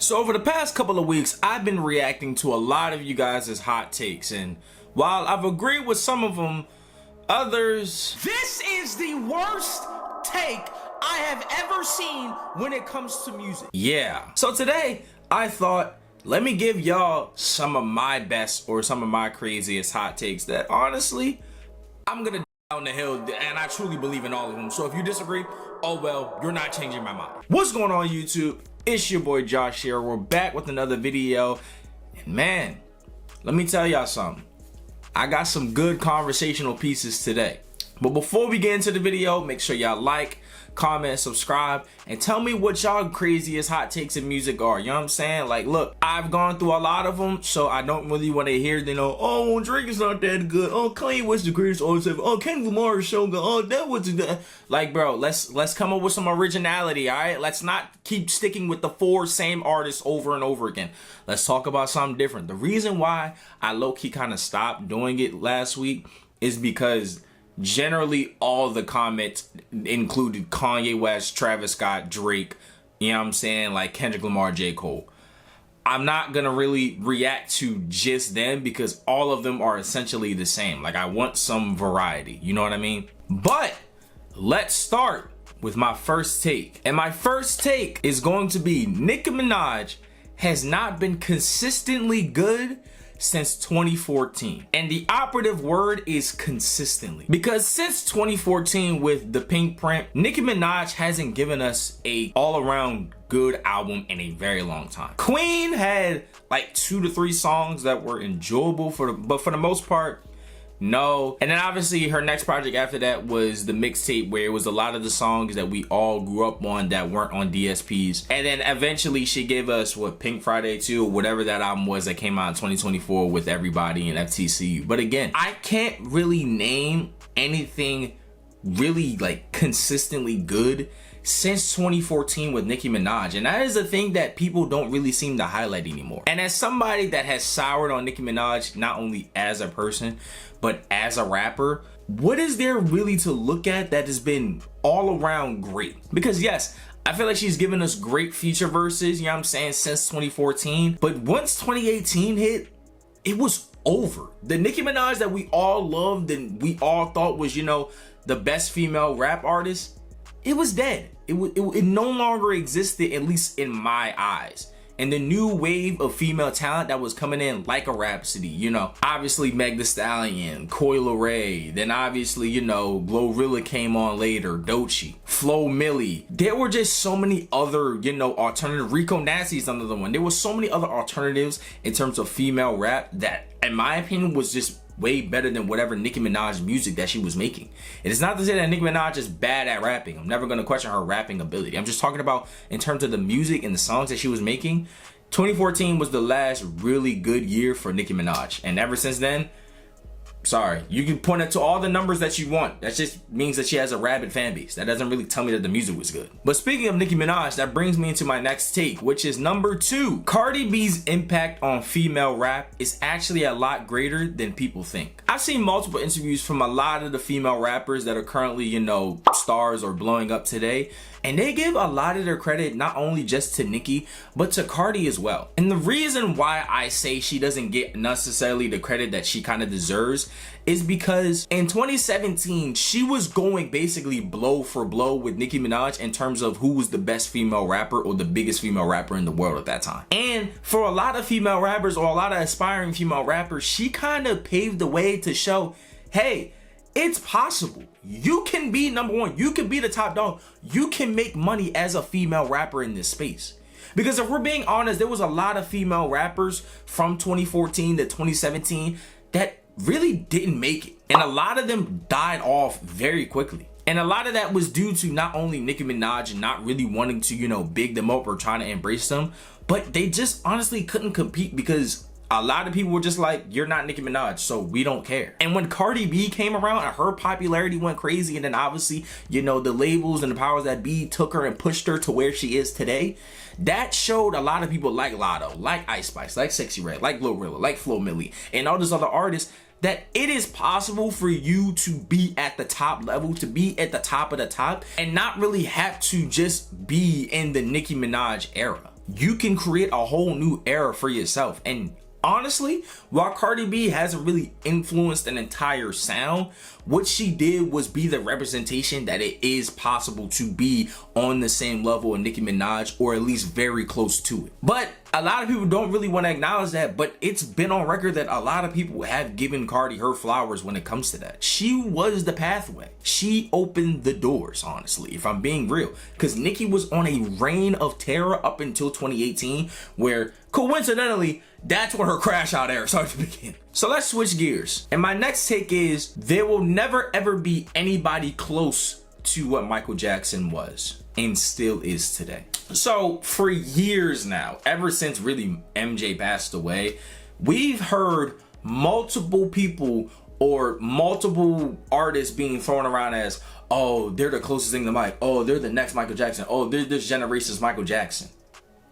So over the past couple of weeks, I've been reacting to a lot of you guys' hot takes, and while I've agreed with some of them, others... This is the worst take I have ever seen when it comes to music. Yeah. So today, I thought, let me give y'all some of my best or some of my craziest hot takes that honestly, I'm gonna down the hill, and I truly believe in all of them. So if you disagree, oh well, you're not changing my mind. What's going on, YouTube? It's your boy Josh here. We're back with another video, and man, let me tell y'all something. I got some good conversational pieces today. But before we get into the video, make sure y'all like, comment, subscribe, and tell me what y'all craziest hot takes in music are. You know what I'm saying? Like, look, I've gone through a lot of them, so I don't really want to hear, you know, oh, Drake is not that good. Oh, Kanye West the greatest artist ever. Oh, Kendrick Lamar is so good. Oh, that was the... Like, bro, let's come up with some originality, all right? Let's not keep sticking with the four same artists over and over again. Let's talk about something different. The reason why I low-key kind of stopped doing it last week is because generally all the comments included Kanye West, Travis Scott, Drake, you know what I'm saying, like Kendrick Lamar, J. Cole. I'm not gonna really react to just them because all of them are essentially the same. Like, I want some variety, you know what I mean? But let's start with my first take. And my first take is going to be Nicki Minaj has not been consistently good since 2014, and the operative word is consistently, because since 2014 with the Pink Print, Nicki Minaj hasn't given us a all-around good album in a very long time. Queen had like 2 to 3 songs that were enjoyable but for the most part, no. And then obviously her next project after that was the mixtape, where it was a lot of the songs that we all grew up on that weren't on DSPs. And then eventually she gave us what, Pink Friday 2 or whatever that album was that came out in 2024 with Everybody and FTC. But again, I can't really name anything really like consistently good since 2014 with Nicki Minaj, and that is the thing that people don't really seem to highlight anymore. And as somebody that has soured on Nicki Minaj, not only as a person, but as a rapper, what is there really to look at that has been all around great? Because yes, I feel like she's given us great feature verses, you know what I'm saying, since 2014, but once 2018 hit, it was over. The Nicki Minaj that we all loved and we all thought was, you know, the best female rap artist, it was dead. It no longer existed, at least in my eyes. And the new wave of female talent that was coming in, like a Rhapsody, you know, obviously Meg Thee Stallion, Coi Leray, then obviously, you know, Glorilla came on later, Doechii, Flo Milli. There were just so many other, you know, alternative. Rico Nasty's another one. There was so many other alternatives in terms of female rap that, in my opinion, was just way better than whatever Nicki Minaj music that she was making. And it's not to say that Nicki Minaj is bad at rapping. I'm never going to question her rapping ability. I'm just talking about in terms of the music and the songs that she was making. 2014 was the last really good year for Nicki Minaj. And ever since then, sorry, you can point it to all the numbers that you want. That just means that she has a rabid fan base. That doesn't really tell me that the music was good. But speaking of Nicki Minaj, that brings me into my next take, which is number 2. Cardi B's impact on female rap is actually a lot greater than people think. I've seen multiple interviews from a lot of the female rappers that are currently, you know, stars or blowing up today, and they give a lot of their credit not only just to Nicki, but to Cardi as well. And the reason why I say she doesn't get necessarily the credit that she kind of deserves is because in 2017, she was going basically blow for blow with Nicki Minaj in terms of who was the best female rapper or the biggest female rapper in the world at that time. And for a lot of female rappers or a lot of aspiring female rappers, she kind of paved the way to show, hey, it's possible. You can be number one. You can be the top dog. You can make money as a female rapper in this space. Because if we're being honest, there was a lot of female rappers from 2014 to 2017 that really didn't make it. And a lot of them died off very quickly. And a lot of that was due to not only Nicki Minaj not really wanting to, you know, big them up or trying to embrace them, but they just honestly couldn't compete because a lot of people were just like, you're not Nicki Minaj, so we don't care. And when Cardi B came around and her popularity went crazy, and then obviously, you know, the labels and the powers that be took her and pushed her to where she is today, that showed a lot of people like Lotto, like Ice Spice, like Sexy Red, like Glorilla, like Flo Milli, and all these other artists, that it is possible for you to be at the top level, to be at the top of the top, and not really have to just be in the Nicki Minaj era. you can create a whole new era for yourself. And honestly, while Cardi B hasn't really influenced an entire sound, what she did was be the representation that it is possible to be on the same level of Nicki Minaj, or at least very close to it. But a lot of people don't really want to acknowledge that, but it's been on record that a lot of people have given Cardi her flowers when it comes to that. She was the pathway. She opened the doors, honestly, if I'm being real. Because Nicki was on a reign of terror up until 2018, where coincidentally, that's when her crash out era started to begin. So let's switch gears. And my next take is, there will never ever be anybody close to what Michael Jackson was and still is today. So for years now, ever since really MJ passed away, we've heard multiple people or multiple artists being thrown around as, oh, they're the closest thing to Mike. Oh, they're the next Michael Jackson. Oh, they're this generation's Michael Jackson.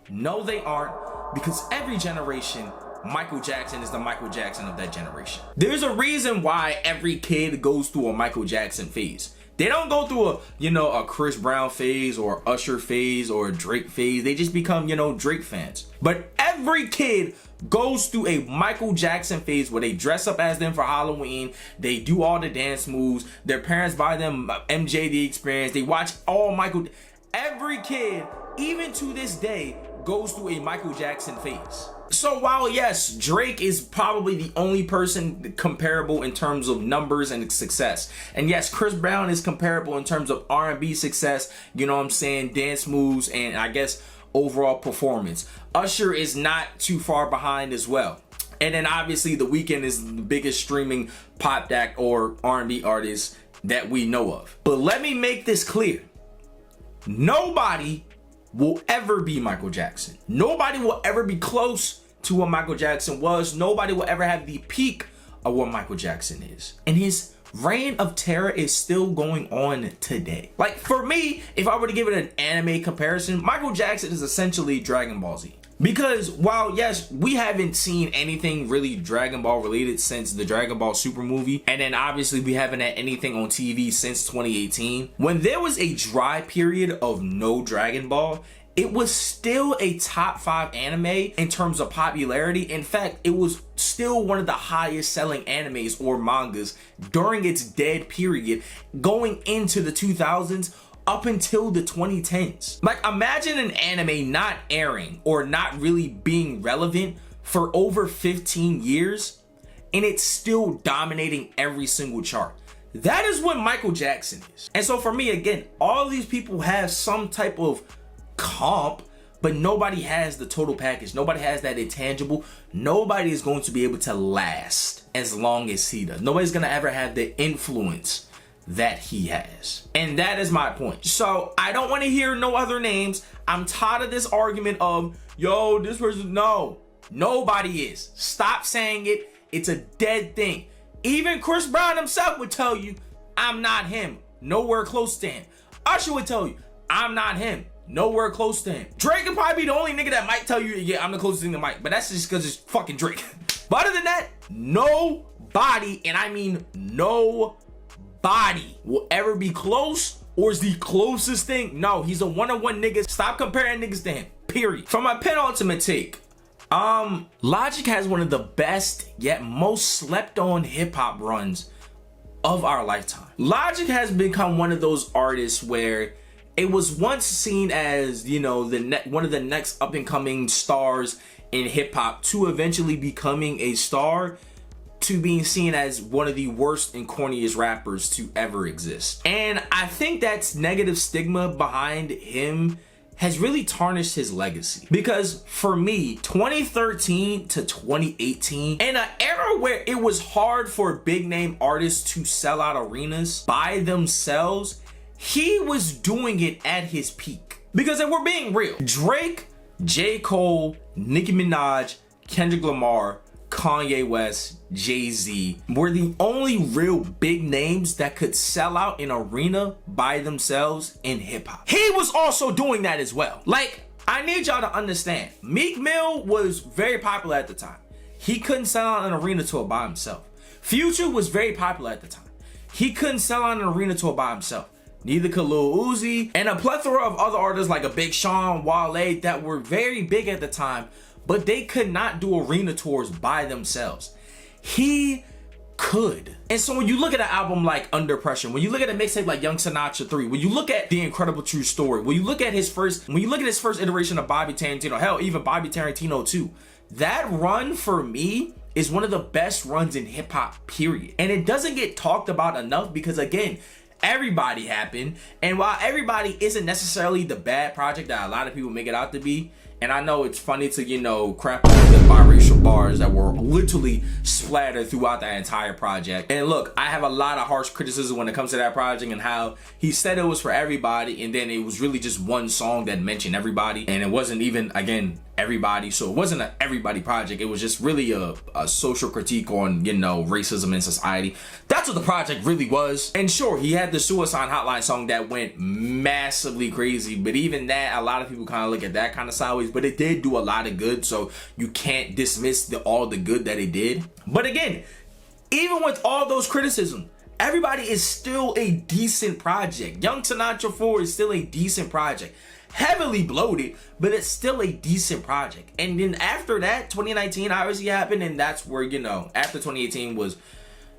No, they aren't, because every generation, Michael Jackson is the Michael Jackson of that generation. There's a reason why every kid goes through a Michael Jackson phase. They don't go through a Chris Brown phase or Usher phase or a Drake phase. They just become, Drake fans. But every kid goes through a Michael Jackson phase where they dress up as them for Halloween. They do all the dance moves. Their parents buy them MJ The Experience. They watch all Michael. Every kid, even to this day, goes through a Michael Jackson phase. So while yes, Drake is probably the only person comparable in terms of numbers and success, and yes, Chris Brown is comparable in terms of R&B success, dance moves, and I guess overall performance. Usher is not too far behind as well. And then obviously The Weeknd is the biggest streaming pop act or R&B artist that we know of. But let me make this clear. Nobody will ever be Michael Jackson. Nobody will ever be close to what Michael Jackson was. Nobody will ever have the peak of what Michael Jackson is. And his reign of terror is still going on today. Like for me, if I were to give it an anime comparison, Michael Jackson is essentially Dragon Ball Z. Because while yes, we haven't seen anything really Dragon Ball related since the Dragon Ball Super movie, and then obviously we haven't had anything on TV since 2018, when there was a dry period of no Dragon Ball, it was still a top 5 anime in terms of popularity. In fact, it was still one of the highest selling animes or mangas during its dead period going into the 2000s up until the 2010s. Like imagine an anime not airing or not really being relevant for over 15 years and it's still dominating every single chart. That is what Michael Jackson is. And so for me, again, all these people have some type of comp, but nobody has the total package. Nobody has that intangible. Nobody is going to be able to last as long as he does. Nobody's gonna ever have the influence that he has. And that is my point. So I don't want to hear no other names. I'm tired of this argument of, yo, this person. No, nobody is. Stop saying it. It's a dead thing. Even Chris Brown himself would tell you, I'm not him. Nowhere close to him. Usher would tell you, I'm not him. Nowhere close to him. Drake would probably be the only nigga that might tell you, yeah, I'm the closest thing to Mike. But that's just because it's fucking Drake. But other than that, nobody, and I mean nobody, will ever be close or is the closest thing. No, he's a one-on-one nigga. Stop comparing niggas to him. Period. For my penultimate take, Logic has one of the best yet most slept on hip-hop runs of our lifetime. Logic has become one of those artists where it was once seen as, one of the next up and coming stars in hip hop to eventually becoming a star to being seen as one of the worst and corniest rappers to ever exist. And I think that's negative stigma behind him has really tarnished his legacy. Because for me, 2013 to 2018, in an era where it was hard for big name artists to sell out arenas by themselves, he was doing it at his peak. Because if we're being real, Drake, J. Cole, Nicki Minaj, Kendrick Lamar, Kanye West, Jay-Z were the only real big names that could sell out an arena by themselves in hip-hop. He was also doing that as well. Like, I need y'all to understand, Meek Mill was very popular at the time. He couldn't sell out an arena tour by himself. Future was very popular at the time. He couldn't sell out an arena tour by himself. neither could Lil Uzi, and a plethora of other artists like a Big Sean, Wale, that were very big at the time, but they could not do arena tours by themselves. He could. And so when you look at an album like Under Pressure, when you look at a mixtape like Young Sinatra 3, when you look at The Incredible True Story, when you look at his first iteration of Bobby Tarantino, hell, even Bobby Tarantino 2, that run for me is one of the best runs in hip hop, period. And it doesn't get talked about enough because, again, Everybody happened. And while Everybody isn't necessarily the bad project that a lot of people make it out to be, and I know it's funny to, you know, crap on the biracial bars that were literally splattered throughout that entire project. And look, I have a lot of harsh criticism when it comes to that project and how he said it was for everybody, and then it was really just one song that mentioned everybody, and it wasn't even, again, everybody. So it wasn't an everybody project. It was just really a social critique on, you know, racism in society. That's what the project really was. And sure, he had the Suicide Hotline song that went massively crazy, but even that, a lot of people kind of look at that kind of sideways, but it did do a lot of good, so you can't dismiss all the good that it did. But again, even with all those criticisms, Everybody is still a decent project. Young Sinatra 4 is still a decent project. Heavily bloated, but it's still a decent project. And then after that, 2019 obviously happened, and that's where, you know, after 2018 was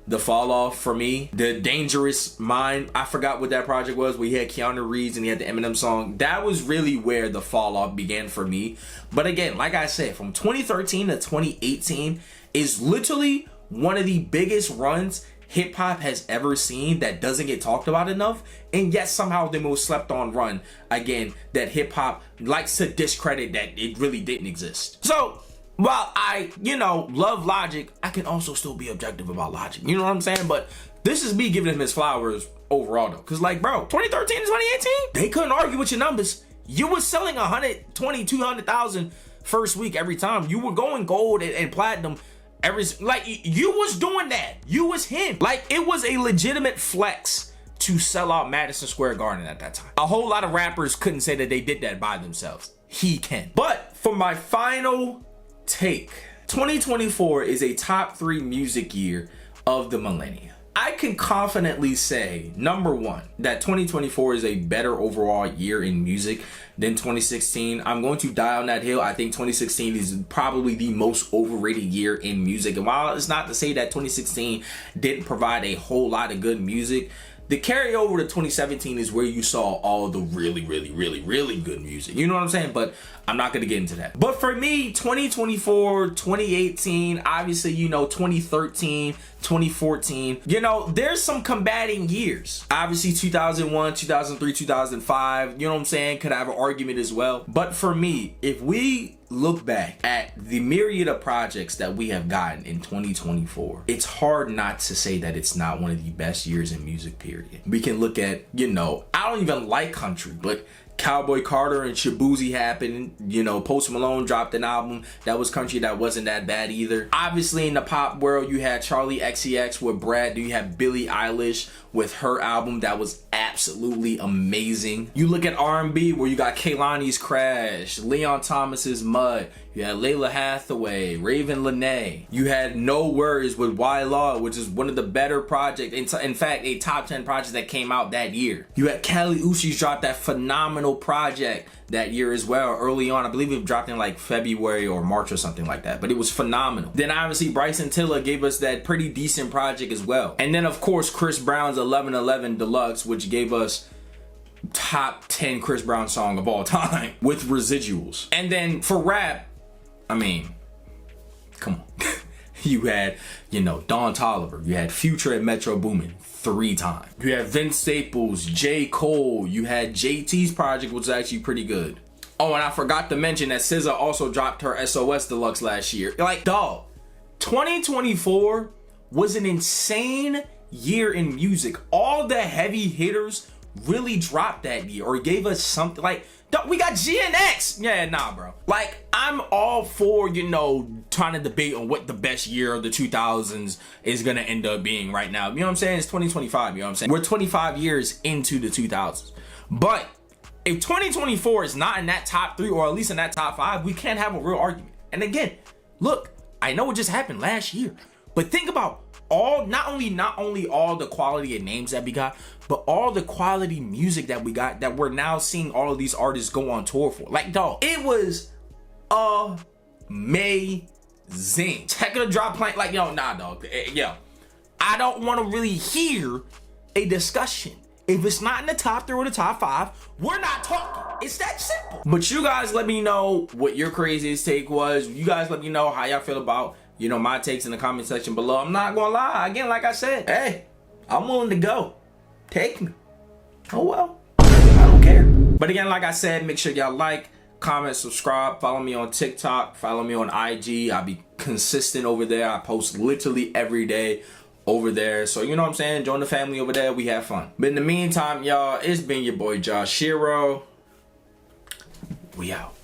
the fall off for me. The Dangerous Mind, I forgot what that project was, where he had Keanu Reeves and he had the Eminem song. That was really where the fall off began for me. But again, like I said, from 2013 to 2018 is literally one of the biggest runs hip hop has ever seen that doesn't get talked about enough, and yet somehow the most slept on run, again, that hip hop likes to discredit that it really didn't exist. So while I, you know, love Logic, I can also still be objective about Logic. You know what I'm saying? But this is me giving him his flowers overall though. Cause like, bro, 2013 to 2018, they couldn't argue with your numbers. You were selling 120, 200,000 first week every time. You were going gold and platinum. Like, you was doing that. You was him. Like, it was a legitimate flex to sell out Madison Square Garden at that time. A whole lot of rappers couldn't say that they did that by themselves. He can. But for my final take, 2024 is a top 3 music year of the millennium. I can confidently say, number one, that 2024 is a better overall year in music than 2016. I'm going to die on that hill. I think 2016 is probably the most overrated year in music. And while it's not to say that 2016 didn't provide a whole lot of good music, the carryover to 2017 is where you saw all the really good music. You know what I'm saying? But I'm not going to get into that. But for me, 2024, 2018, obviously, you know, 2013, 2014, you know, there's some combating years. Obviously, 2001, 2003, 2005, you know what I'm saying? Could I have an argument as well? But for me, if we look back at the myriad of projects that we have gotten in 2024, it's hard not to say that it's not one of the best years in music, period. We can look at, you know, I don't even like country, but Cowboy Carter and Shaboozey happened. You know, Post Malone dropped an album that was country that wasn't that bad either. Obviously, in the pop world, you had Charlie XCX with Brad. You have Billie Eilish with her album that was absolutely amazing. You look at R&B, where you got Kehlani's Crash, Leon Thomas's Mud. You had Layla Hathaway, Raven Lenae. You had No Worries with Y Law, which is one of the better projects. In fact, a top 10 project that came out that year. You had Kali Uchis drop that phenomenal project that year as well, early on. I believe it dropped in like February or March or something like that, but it was phenomenal. Then obviously Bryson Tiller gave us that pretty decent project as well. And then of course Chris Brown's 1111 Deluxe, which gave us top 10 Chris Brown song of all time with Residuals. And then for rap, I mean, come on. You had, you know, Don Toliver. You had Future and Metro Boomin 3 times. You had Vince Staples, J. Cole. You had JT's project, which was actually pretty good. Oh, and I forgot to mention that SZA also dropped her SOS Deluxe last year. Like, dog, 2024 was an insane year in music. All the heavy hitters really dropped that year or gave us something. Like, we got GNX. Yeah, nah, bro. Like, I'm all for, you know, trying to debate on what the best year of the 2000s is going to end up being right now. You know what I'm saying? It's 2025, you know what I'm saying? We're 25 years into the 2000s. But if 2024 is not in that top 3 or at least in that top 5, we can't have a real argument. And again, look, I know it just happened last year, but think about not only all the quality of names that we got, but all the quality music that we got that we're now seeing all of these artists go on tour for. Like, dog, it was amazing. Check the drop playing. Like, yo, nah, dog. Yo, I don't want to really hear a discussion. If it's not in the top 3 or the top 5, we're not talking. It's that simple. But you guys let me know what your craziest take was. You guys let me know how y'all feel about, you know, my takes in the comment section below. I'm not gonna lie. Again, like I said, hey, I'm willing to go. Take me. Oh well. I don't care. But again, like I said, make sure y'all like, comment, subscribe, follow me on TikTok, follow me on IG. I'll be consistent over there. I post literally every day over there. So you know what I'm saying? Join the family over there. We have fun. But in the meantime, y'all, it's been your boy Josh Shiro. We out.